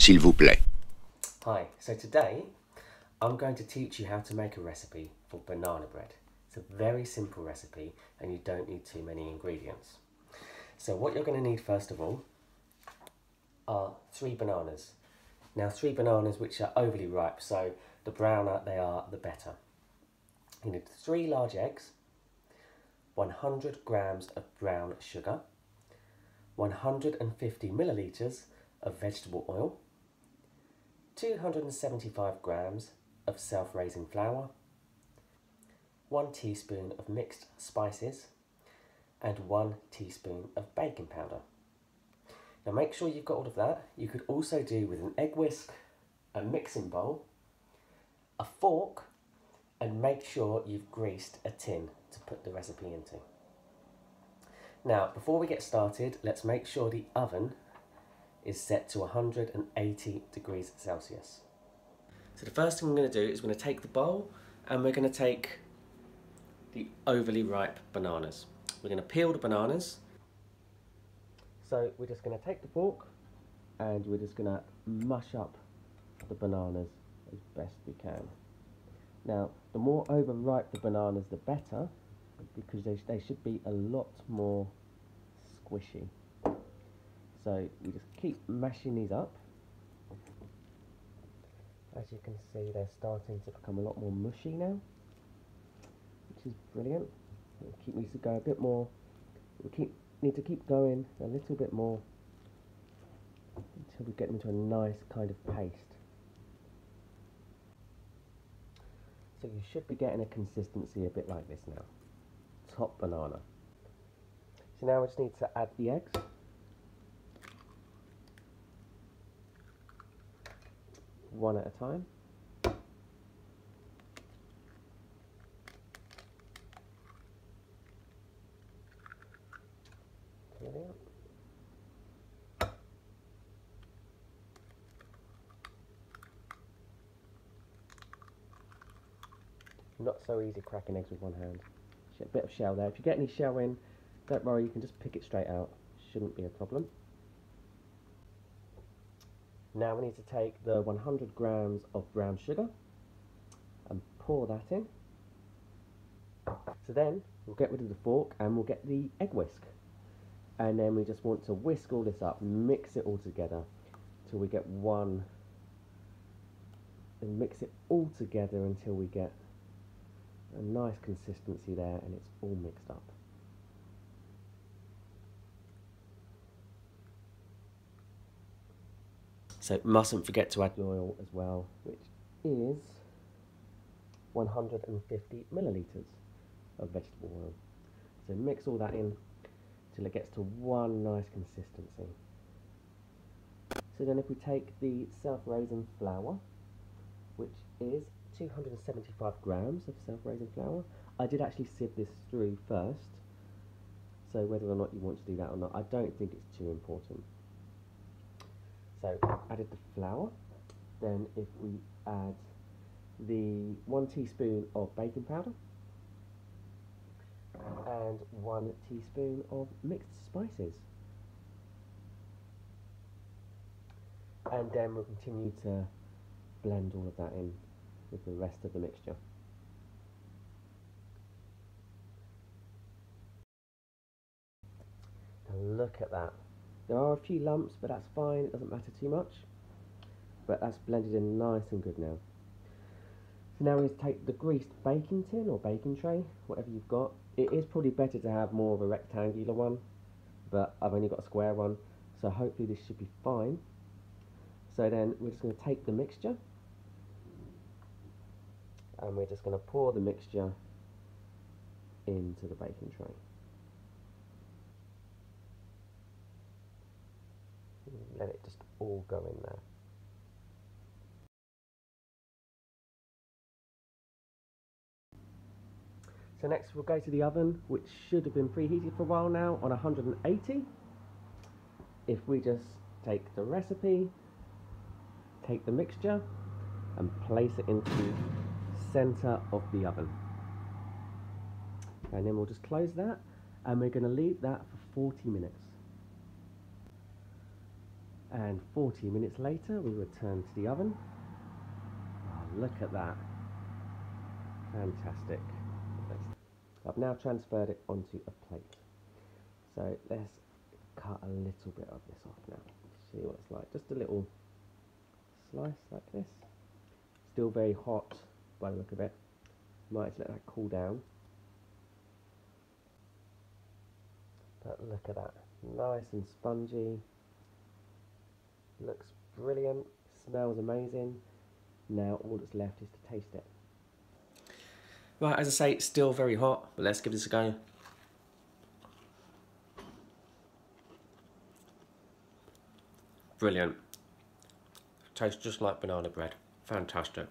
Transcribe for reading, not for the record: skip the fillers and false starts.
s'il vous plaît. Hi, so today I'm going to teach you how to make a recipe for banana bread. It's a very simple recipe and you don't need too many ingredients. So what you're going to need first of all are 3 bananas. Now 3 bananas which are overly ripe, so the browner they are the better. You need 3 large eggs, 100 grams of brown sugar, 150 millilitres of vegetable oil, 275 grams of self-raising flour, 1 teaspoon of mixed spices, and 1 teaspoon of baking powder. Now make sure you've got all of that. You could also do with an egg whisk, a mixing bowl, a fork, and make sure you've greased a tin to put the recipe into. Now before we get started, let's make sure the oven is set to 180 degrees Celsius. So the first thing we're going to do is we're going to take the bowl and we're going to take the overly ripe bananas. We're going to peel the bananas. So we're just going to take the fork and we're just going to mush up the bananas as best we can. Now the more overripe the bananas the better, because they should be a lot more squishy. So we just keep mashing these up. As you can see, they're starting to become a lot more mushy now, which is brilliant. We'll needs to go a bit more. We need to keep going a little bit more until we get them into a nice kind of paste. So you should be getting a consistency a bit like this now. Top banana. So now we just need to add the eggs. One at a time. Brilliant. Not so easy cracking eggs with one hand. A bit of shell there. If you get any shell in, don't worry, you can just pick it straight out. Shouldn't be a problem. Now we need to take the 100 grams of brown sugar and pour that in. So then we'll get rid of the fork and we'll get the egg whisk. And then we just want to whisk all this up, mix it all together till we get one, and mix it all together until we get a nice consistency there and it's all mixed up. So mustn't forget to add the oil as well, which is 150 millilitres of vegetable oil. So mix all that in till it gets to one nice consistency. So then if we take the self-raising flour, which is 275 grams of self-raising flour. I did actually sieve this through first, so whether or not you want to do that or not, I don't think it's too important. So added the flour, then if we add the 1 teaspoon of baking powder and 1 teaspoon of mixed spices, and then we'll continue to blend all of that in with the rest of the mixture. And look at that. There are a few lumps, but that's fine, it doesn't matter too much. But that's blended in nice and good now. So now we need to take the greased baking tin or baking tray, whatever you've got. It is probably better to have more of a rectangular one, but I've only got a square one, so hopefully this should be fine. So then we're just going to take the mixture and we're just going to pour the mixture into the baking tray. Let it just all go in there. So next we'll go to the oven, which should have been preheated for a while now, on 180. If we just take the recipe, take the mixture and place it into the centre of the oven. And then we'll just close that and we're going to leave that for 40 minutes. And 40 minutes later, we return to the oven. Oh, look at that. Fantastic. I've now transferred it onto a plate. So let's cut a little bit of this off now. See what it's like. Just a little slice like this. Still very hot by the look of it. Might let that cool down. But look at that. Nice and spongy. Looks brilliant. Smells amazing. Now all that's left is to taste it. Right, as I say, it's still very hot, but let's give this a go. Brilliant. Tastes just like banana bread. Fantastic.